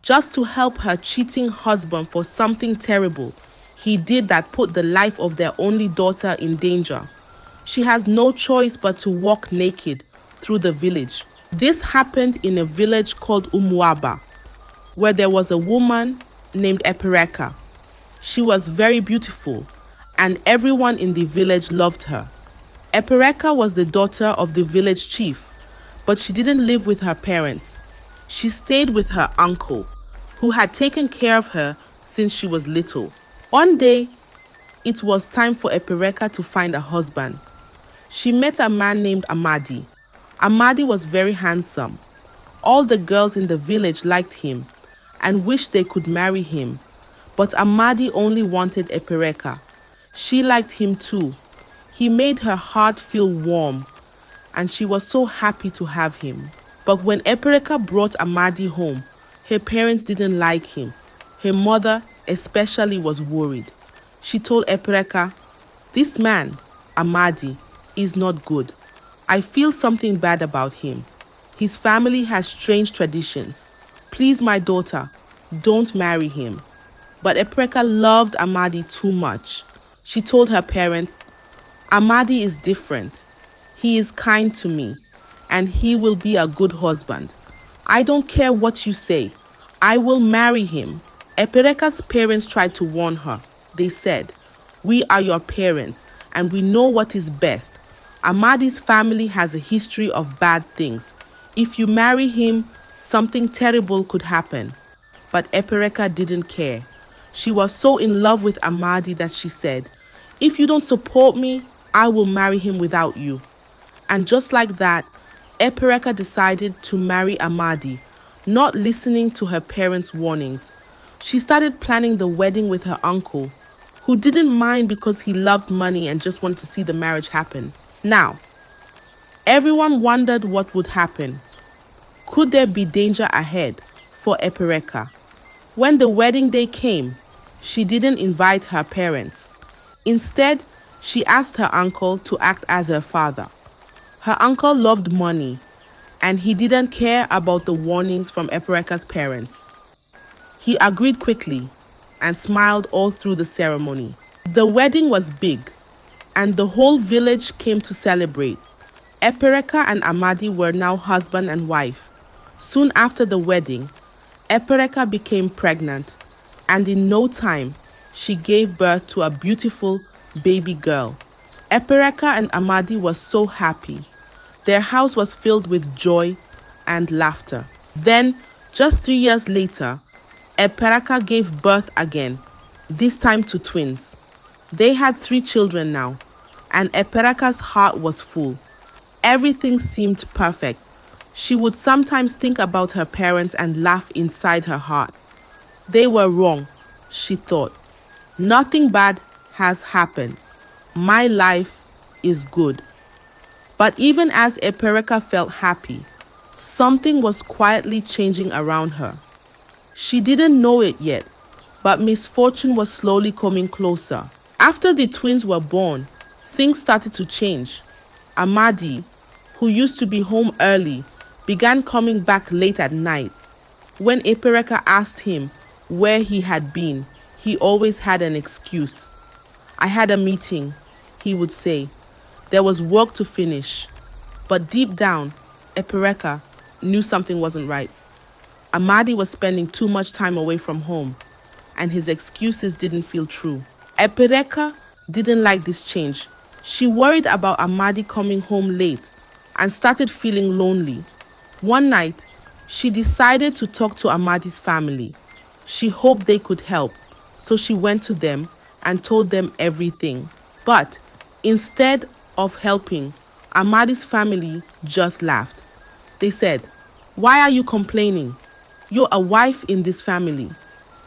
just to help her cheating husband for something terrible he did that put the life of their only daughter in danger. She has no choice but to walk naked through the village. This happened in a village called Umuaba, where there was a woman named Epereka. She was very beautiful, and everyone in the village loved her. Epereka was the daughter of the village chief, but she didn't live with her parents. She stayed with her uncle, who had taken care of her since she was little. One day, it was time for Epereka to find a husband. She met a man named Amadi. Amadi was very handsome. All the girls in the village liked him and wished they could marry him. But Amadi only wanted Epereka. She liked him too. He made her heart feel warm, and she was so happy to have him. But when Epereka brought Amadi home, her parents didn't like him. Her mother especially was worried. She told Epereka, "This man, Amadi, is not good. I feel something bad about him. His family has strange traditions. Please, my daughter, don't marry him." But Epereka loved Amadi too much. She told her parents, "Amadi is different. He is kind to me, and he will be a good husband. I don't care what you say. I will marry him." Epereka's parents tried to warn her. They said, "We are your parents, and we know what is best. Amadi's family has a history of bad things. If you marry him, something terrible could happen." But Epereka didn't care. She was so in love with Amadi that she said, "If you don't support me, I will marry him without you." And just like that, Epereka decided to marry Amadi, not listening to her parents' warnings. She started planning the wedding with her uncle, who didn't mind because he loved money and just wanted to see the marriage happen. Now, everyone wondered what would happen. Could there be danger ahead for Epereka? When the wedding day came, she didn't invite her parents. Instead, she asked her uncle to act as her father. Her uncle loved money, and he didn't care about the warnings from Epereka's parents. He agreed quickly and smiled all through the ceremony. The wedding was big, and the whole village came to celebrate. Epereka and Amadi were now husband and wife. Soon after the wedding, Epereka became pregnant, and in no time, she gave birth to a beautiful baby girl. Epereka and Amadi were so happy. Their house was filled with joy and laughter. Then, just 3 years later, Epereka gave birth again, this time to twins. They had 3 children now, and Epereka's heart was full. Everything seemed perfect. She would sometimes think about her parents and laugh inside her heart. They were wrong, she thought. Nothing bad has happened. My life is good. But even as Epereka felt happy, something was quietly changing around her. She didn't know it yet, but misfortune was slowly coming closer. After the twins were born, things started to change. Amadi, who used to be home early, began coming back late at night. When Epereka asked him where he had been, he always had an excuse. "I had a meeting," he would say. There was work to finish. But deep down, Epereka knew something wasn't right. Amadi was spending too much time away from home, and his excuses didn't feel true. Epereka didn't like this change. She worried about Amadi coming home late and started feeling lonely. One night, she decided to talk to Amadi's family. She hoped they could help, so she went to them and told them everything. But instead of helping, Amadi's family just laughed. They said, "Why are you complaining? You're a wife in this family.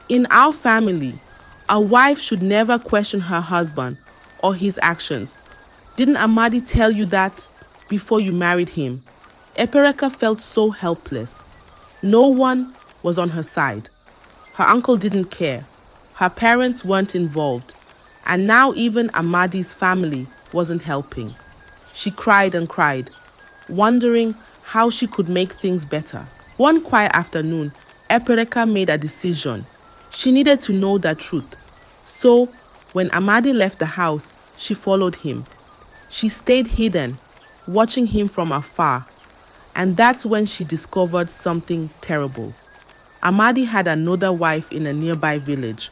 In our family, a wife should never question her husband or his actions. Didn't Amadi tell you that before you married him?" Epereka felt so helpless. No one was on her side. Her uncle didn't care. Her parents weren't involved. And now even Amadi's family wasn't helping. She cried and cried, wondering how she could make things better. One quiet afternoon, Epereka made a decision. She needed to know the truth. So, when Amadi left the house, she followed him. She stayed hidden, watching him from afar. And that's when she discovered something terrible. Amadi had another wife in a nearby village.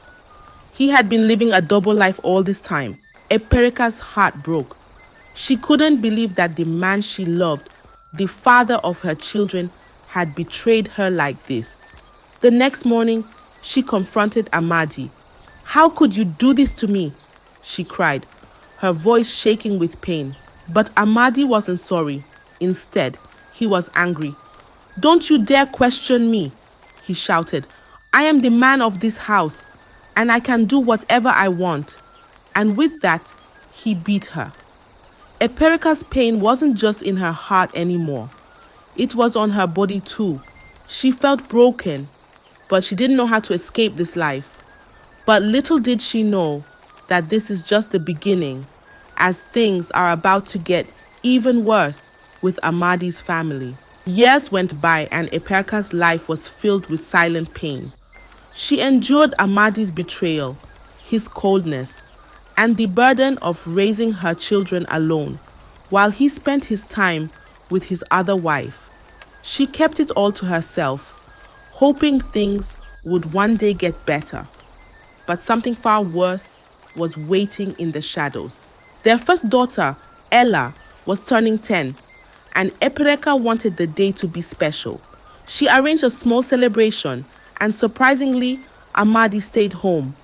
He had been living a double life all this time. Epereka's heart broke. She couldn't believe that the man she loved, the father of her children, had betrayed her like this. The next morning, she confronted Amadi. "How could you do this to me?" she cried, her voice shaking with pain. But Amadi wasn't sorry. Instead, he was angry. "Don't you dare question me," he shouted. "I am the man of this house, and I can do whatever I want." And with that, he beat her. Epereka's pain wasn't just in her heart anymore. It was on her body too. She felt broken, but she didn't know how to escape this life. But little did she know that this is just the beginning, as things are about to get even worse with Amadi's family. Years went by and Epereka's life was filled with silent pain. She endured Amadi's betrayal, his coldness, and the burden of raising her children alone, while he spent his time with his other wife. She kept it all to herself, hoping things would one day get better. But something far worse was waiting in the shadows. Their first daughter, Ella, was turning 10, and Epereka wanted the day to be special. She arranged a small celebration, and surprisingly, Amadi stayed home.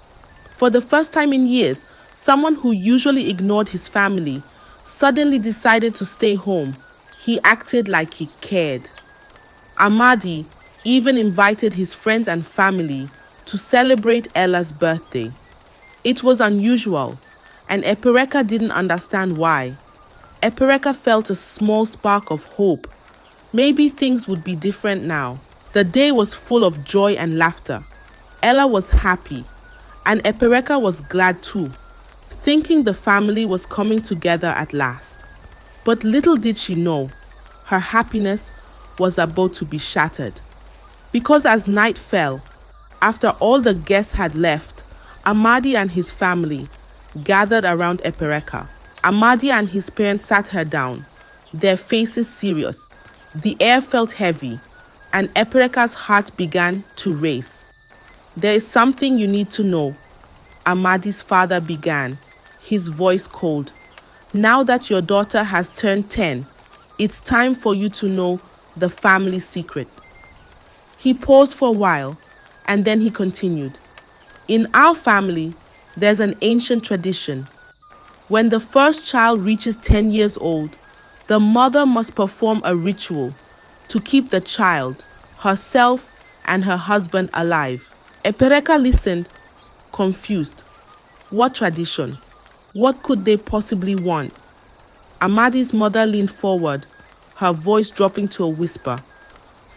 For the first time in years, someone who usually ignored his family suddenly decided to stay home. He acted like he cared. Amadi even invited his friends and family to celebrate Ella's birthday. It was unusual, and Epereka didn't understand why. Epereka felt a small spark of hope. Maybe things would be different now. The day was full of joy and laughter. Ella was happy, and Epereka was glad too, thinking the family was coming together at last. But little did she know, her happiness was about to be shattered. Because as night fell, after all the guests had left, Amadi and his family gathered around Epereka. Amadi and his parents sat her down, their faces serious. The air felt heavy, and Epereka's heart began to race. "There is something you need to know," Amadi's father began, his voice cold. "Now that your daughter has turned 10, it's time for you to know the family secret." He paused for a while, and then he continued. "In our family, there's an ancient tradition. When the first child reaches 10 years old, the mother must perform a ritual to keep the child, herself, and her husband alive." Epereka listened, confused. What tradition? What could they possibly want? Amadi's mother leaned forward, her voice dropping to a whisper.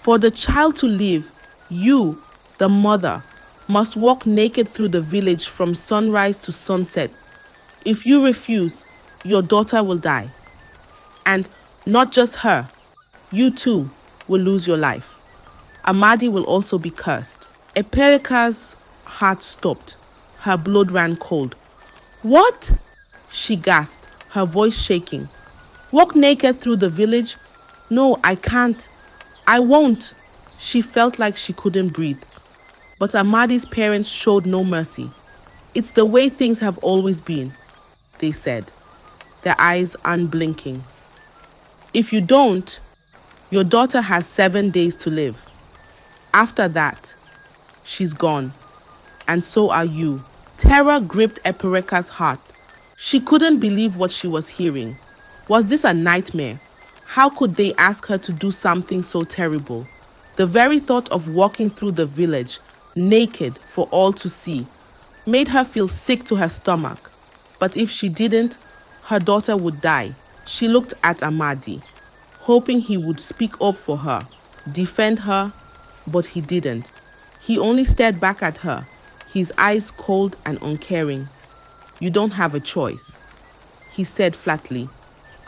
"For the child to live, you, the mother, must walk naked through the village from sunrise to sunset. If you refuse, your daughter will die. And not just her, you too will lose your life. Amadi will also be cursed." Epereka's heart stopped. Her blood ran cold. "What?" she gasped, her voice shaking. "Walk naked through the village? No, I can't. I won't." She felt like she couldn't breathe. But Amadi's parents showed no mercy. "It's the way things have always been," they said, their eyes unblinking. "If you don't, your daughter has 7 days to live. After that, she's gone. And so are you." Terror gripped Epereka's heart. She couldn't believe what she was hearing. Was this a nightmare? How could they ask her to do something so terrible? The very thought of walking through the village, naked for all to see, made her feel sick to her stomach. But if she didn't, her daughter would die. She looked at Amadi, hoping he would speak up for her, defend her, but he didn't. He only stared back at her, his eyes cold and uncaring. "You don't have a choice," he said flatly.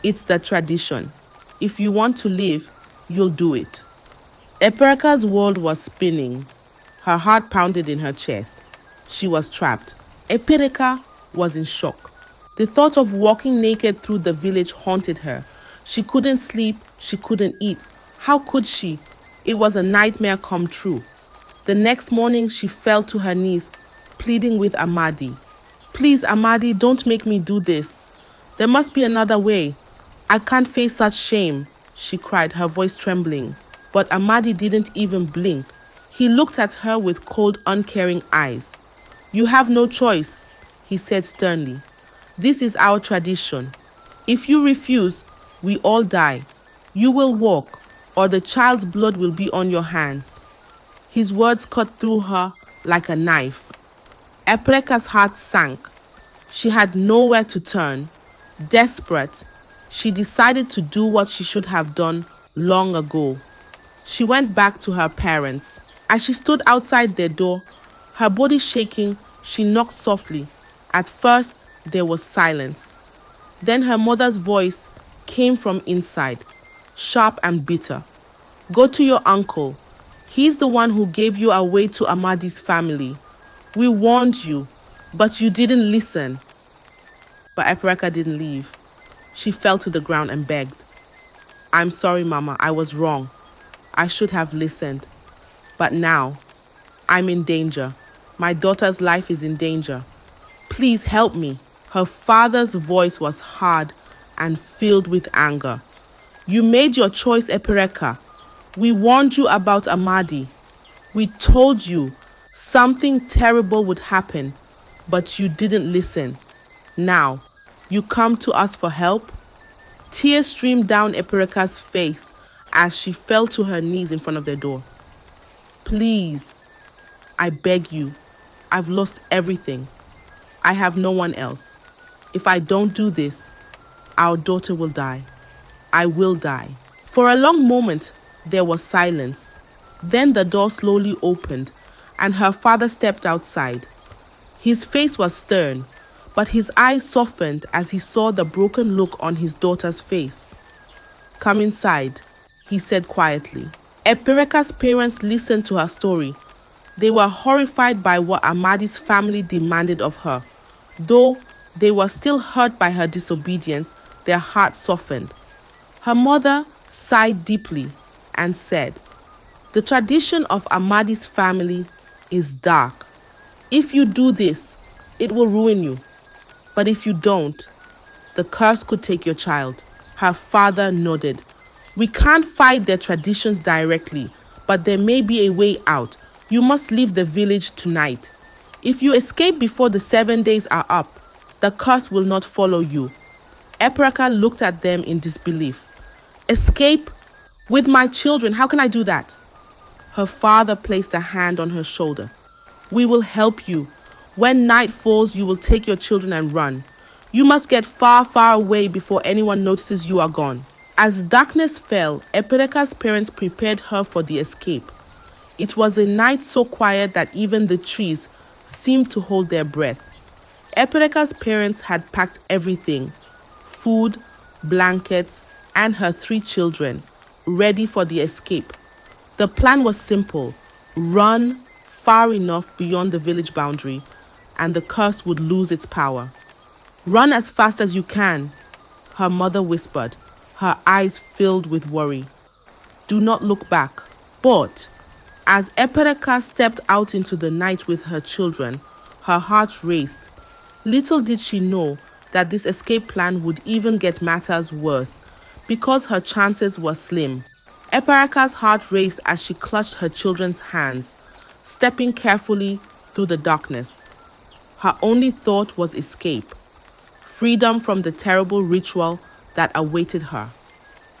"It's the tradition. If you want to live, you'll do it." Epereka's world was spinning. Her heart pounded in her chest. She was trapped. Epirika was in shock. The thought of walking naked through the village haunted her. She couldn't sleep, she couldn't eat. How could she? It was a nightmare come true. The next morning, she fell to her knees, pleading with Amadi. Please, Amadi, don't make me do this. There must be another way. I can't face such shame, she cried, her voice trembling. But Amadi didn't even blink. He looked at her with cold, uncaring eyes. You have no choice, he said sternly. This is our tradition. If you refuse, we all die. You will walk, or the child's blood will be on your hands. His words cut through her like a knife. Epirika's heart sank. She had nowhere to turn. Desperate, she decided to do what she should have done long ago. She went back to her parents. As she stood outside their door, her body shaking, she knocked softly. At first, there was silence. Then her mother's voice came from inside, sharp and bitter. Go to your uncle. He's the one who gave you away to Amadi's family. We warned you, but you didn't listen. But Epirika didn't leave. She fell to the ground and begged. I'm sorry, Mama, I was wrong. I should have listened. But now, I'm in danger. My daughter's life is in danger. Please help me. Her father's voice was hard and filled with anger. You made your choice, Epirika. We warned you about Amadi. We told you something terrible would happen, but you didn't listen. Now, you come to us for help? Tears streamed down Epirika's face as she fell to her knees in front of their door. Please, I beg you. I've lost everything. I have no one else. If I don't do this, our daughter will die. I will die. For a long moment, there was silence. Then the door slowly opened, and her father stepped outside. His face was stern, but his eyes softened as he saw the broken look on his daughter's face. Come inside, he said quietly. Epirika's parents listened to her story. They were horrified by what Amadi's family demanded of her. Though they were still hurt by her disobedience, their hearts softened. Her mother sighed deeply and said, the tradition of Amadi's family is dark. If you do this, it will ruin you. But if you don't, the curse could take your child. Her father nodded. We can't fight their traditions directly, but there may be a way out. You must leave the village tonight. If you escape before the 7 days are up, the curse will not follow you. Epirika looked at them in disbelief. Escape? With my children, how can I do that? Her father placed a hand on her shoulder. We will help you. When night falls, you will take your children and run. You must get far, far away before anyone notices you are gone. As darkness fell, Epirika's parents prepared her for the escape. It was a night so quiet that even the trees seemed to hold their breath. Epirika's parents had packed everything: food, blankets, and her 3 children, ready for the escape. The plan was simple: run far enough beyond the village boundary, and the curse would lose its power. Run as fast as you can, her mother whispered, her eyes filled with worry. Do not look back. But as Epirika stepped out into the night with her children, her heart raced. Little did she know that this escape plan would even get matters worse, because her chances were slim. Epirika's heart raced as she clutched her children's hands, stepping carefully through the darkness. Her only thought was escape, freedom from the terrible ritual that awaited her.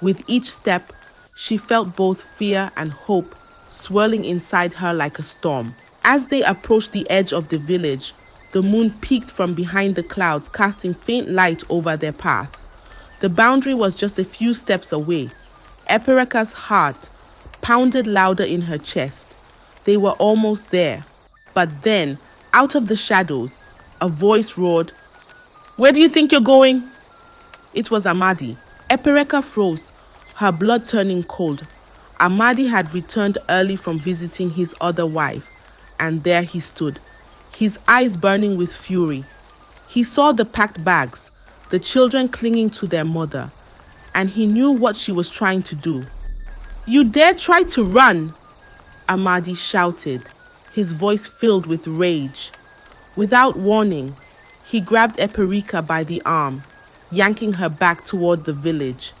With each step, she felt both fear and hope swirling inside her like a storm. As they approached the edge of the village, the moon peeked from behind the clouds, casting faint light over their path. The boundary was just a few steps away. Epirika's heart pounded louder in her chest. They were almost there. But then, out of the shadows, a voice roared, "Where do you think you're going?" It was Amadi. Epirika froze, her blood turning cold. Amadi had returned early from visiting his other wife, and there he stood, his eyes burning with fury. He saw the packed bags, the children clinging to their mother, and he knew what she was trying to do. "You dare try to run!" Amadi shouted, his voice filled with rage. Without warning, he grabbed Eperika by the arm, yanking her back toward the village.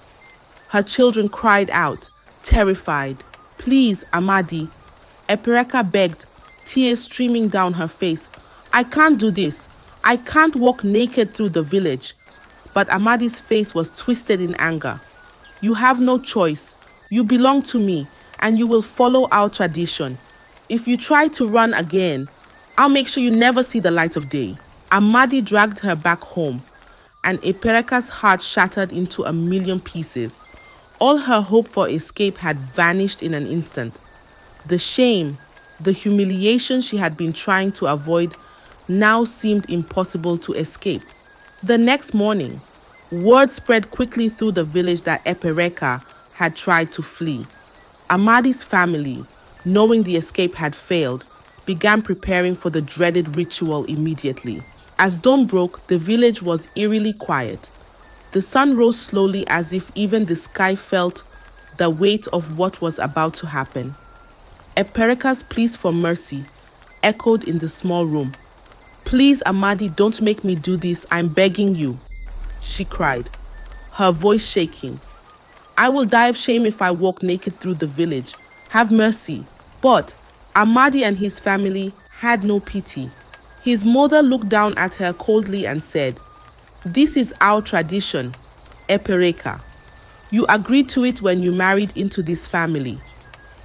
Her children cried out, terrified. "Please, Amadi." Eperika begged, tears streaming down her face. "I can't do this. I can't walk naked through the village." But Amadi's face was twisted in anger. "You have no choice. You belong to me, and you will follow our tradition. If you try to run again, I'll make sure you never see the light of day." Amadi dragged her back home, and Eperika's heart shattered into a million pieces. All her hope for escape had vanished in an instant. The shame, the humiliation she had been trying to avoid now seemed impossible to escape. The next morning, word spread quickly through the village that Eperika had tried to flee. Amadi's family, knowing the escape had failed, began preparing for the dreaded ritual immediately. As dawn broke, the village was eerily quiet. The sun rose slowly as if even the sky felt the weight of what was about to happen. Eperika's pleas for mercy echoed in the small room. "Please, Amadi, don't make me do this. I'm begging you," she cried, her voice shaking. "I will die of shame if I walk naked through the village. Have mercy." But Amadi and his family had no pity. His mother looked down at her coldly and said, "This is our tradition, Eperika. You agreed to it when you married into this family.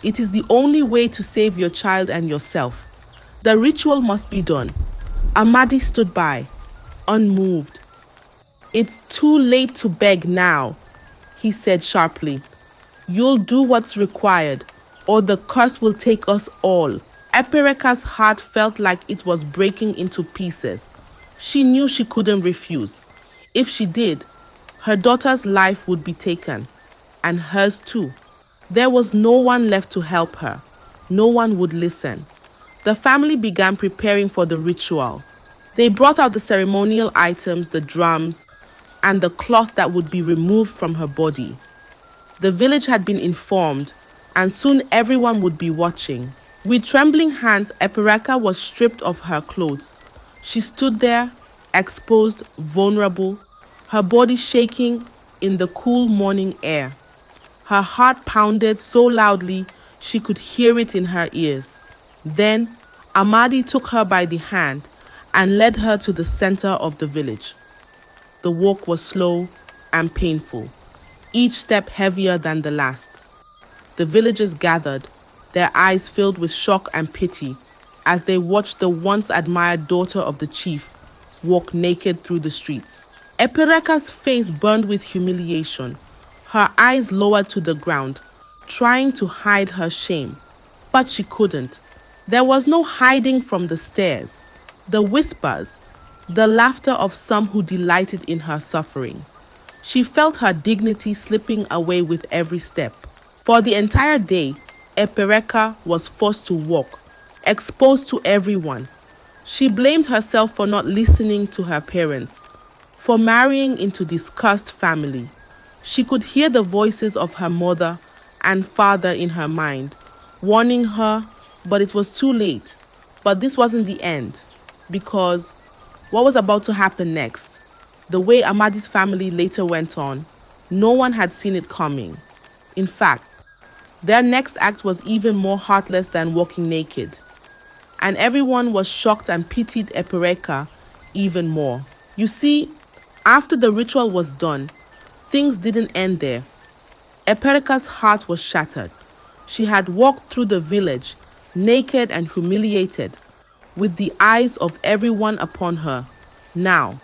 It is the only way to save your child and yourself. The ritual must be done." Amadi stood by, unmoved. "It's too late to beg now," he said sharply. "You'll do what's required, or the curse will take us all." Eperika's heart felt like it was breaking into pieces. She knew she couldn't refuse. If she did, her daughter's life would be taken, and hers too. There was no one left to help her. No one would listen. The family began preparing for the ritual. They brought out the ceremonial items, the drums, and the cloth that would be removed from her body. The village had been informed, and soon everyone would be watching. With trembling hands, Eperika was stripped of her clothes. She stood there, exposed, vulnerable, her body shaking in the cool morning air. Her heart pounded so loudly she could hear it in her ears. Then Amadi took her by the hand and led her to the center of the village. The walk was slow and painful, each step heavier than the last. The villagers gathered, their eyes filled with shock and pity as they watched the once admired daughter of the chief walk naked through the streets. Eperika's face burned with humiliation, her eyes lowered to the ground, trying to hide her shame. But she couldn't. There was no hiding from the stares, the whispers, the laughter of some who delighted in her suffering. She felt her dignity slipping away with every step. For the entire day, Eperika was forced to walk, exposed to everyone. She blamed herself for not listening to her parents, for marrying into this cursed family. She could hear the voices of her mother and father in her mind, warning her, but it was too late. But this wasn't the end, because what was about to happen next, the way Amadi's family later went on, no one had seen it coming. In fact, their next act was even more heartless than walking naked. And everyone was shocked and pitied Eperika even more. You see, after the ritual was done, things didn't end there. Eperika's heart was shattered. She had walked through the village, naked and humiliated, with the eyes of everyone upon her. Now,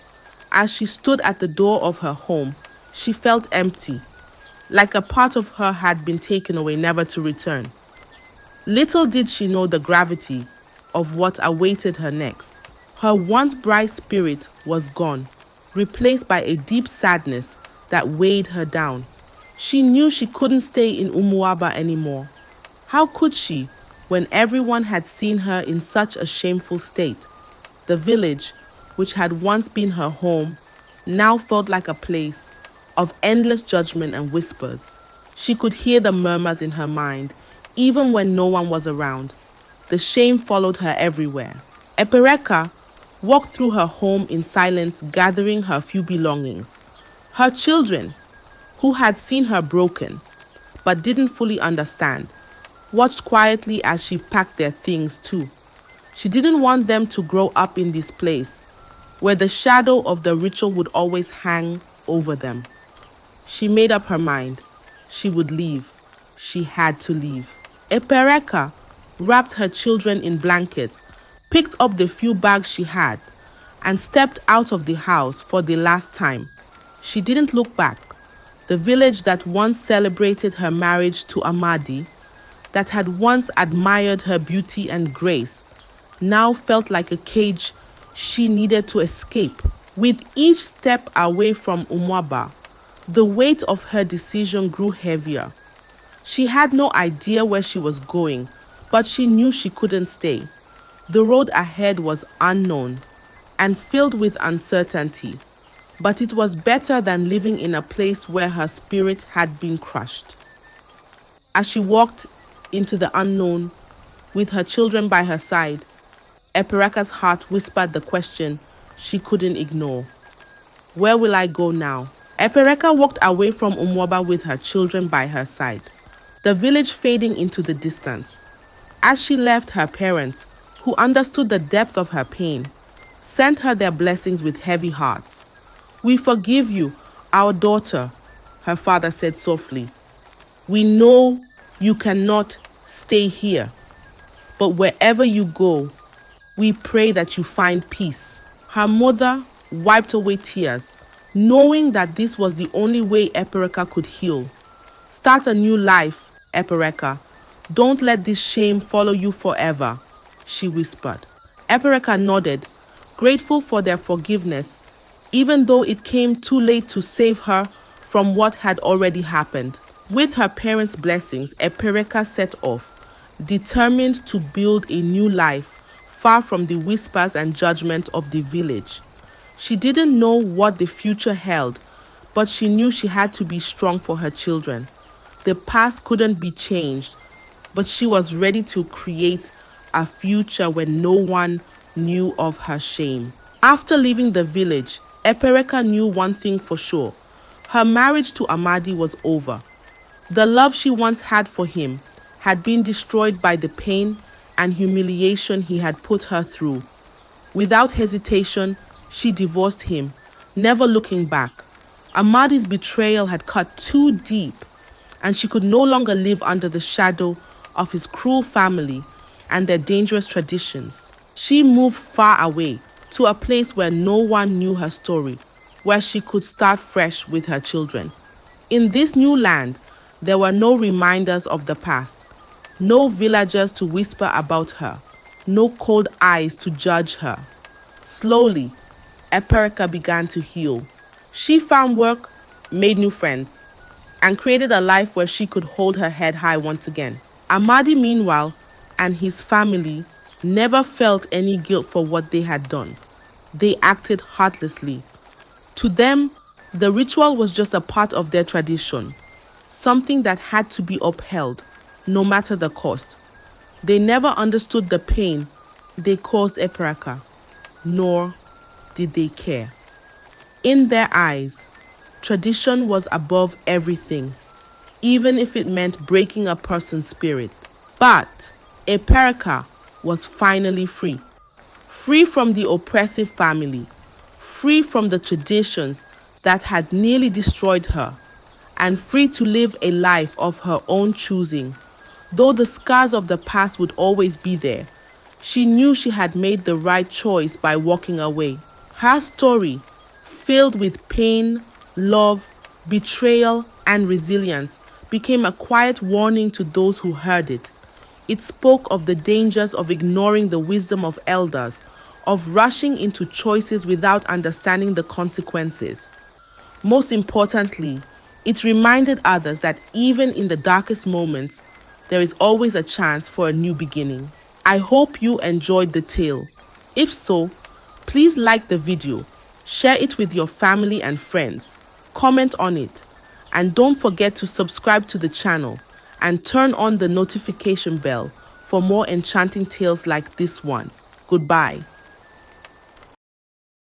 as she stood at the door of her home, she felt empty, like a part of her had been taken away, never to return. Little did she know the gravity of what awaited her next. Her once bright spirit was gone, replaced by a deep sadness that weighed her down. She knew she couldn't stay in Umuaba anymore. How could she, when everyone had seen her in such a shameful state. The village, which had once been her home, now felt like a place of endless judgment and whispers. She could hear the murmurs in her mind, even when no one was around. The shame followed her everywhere. Epereka walked through her home in silence, gathering her few belongings. Her children, who had seen her broken but didn't fully understand, watched quietly as she packed their things too. She didn't want them to grow up in this place where the shadow of the ritual would always hang over them. She made up her mind. She would leave. She had to leave. Epereka wrapped her children in blankets, picked up the few bags she had, and stepped out of the house for the last time. She didn't look back. The village that once celebrated her marriage to Amadi, that had once admired her beauty and grace, now felt like a cage she needed to escape. With each step away from Umwaba, the weight of her decision grew heavier. She had no idea where she was going, but she knew she couldn't stay. The road ahead was unknown and filled with uncertainty, but it was better than living in a place where her spirit had been crushed. As she walked into the unknown with her children by her side, Epereka's heart whispered the question she couldn't ignore. Where will I go now? Epereka walked away from Umwaba with her children by her side, the village fading into the distance. As she left, her parents, who understood the depth of her pain, sent her their blessings with heavy hearts. We forgive you, our daughter, her father said softly. We know you cannot stay here, but wherever you go, we pray that you find peace. Her mother wiped away tears, knowing that this was the only way Epereka could heal. Start a new life, Epereka. Don't let this shame follow you forever, she whispered. Epereka nodded, grateful for their forgiveness, even though it came too late to save her from what had already happened. With her parents' blessings, Epereka set off, determined to build a new life far from the whispers and judgment of the village. She didn't know what the future held, but she knew she had to be strong for her children. The past couldn't be changed, but she was ready to create a future where no one knew of her shame. After leaving the village, Epereka knew one thing for sure. Her marriage to Amadi was over. The love she once had for him had been destroyed by the pain and humiliation he had put her through. Without hesitation, she divorced him, never looking back. Amadi's betrayal had cut too deep, and she could no longer live under the shadow of his cruel family and their dangerous traditions. She moved far away to a place where no one knew her story, where she could start fresh with her children. In this new land, there were no reminders of the past, no villagers to whisper about her, no cold eyes to judge her. Slowly, Epereka began to heal. She found work, made new friends, and created a life where she could hold her head high once again. Amadi, meanwhile, and his family never felt any guilt for what they had done. They acted heartlessly. To them, the ritual was just a part of their tradition, something that had to be upheld, no matter the cost. They never understood the pain they caused Epereka, nor did they care. In their eyes, tradition was above everything, even if it meant breaking a person's spirit. But Epereka was finally free. Free from the oppressive family, free from the traditions that had nearly destroyed her, and free to live a life of her own choosing. Though the scars of the past would always be there, she knew she had made the right choice by walking away. Her story, filled with pain, love, betrayal, and resilience, became a quiet warning to those who heard it. It spoke of the dangers of ignoring the wisdom of elders, of rushing into choices without understanding the consequences. Most importantly, it reminded others that even in the darkest moments, there is always a chance for a new beginning. I hope you enjoyed the tale. If so, please like the video, share it with your family and friends, comment on it, and don't forget to subscribe to the channel and turn on the notification bell for more enchanting tales like this one. Goodbye.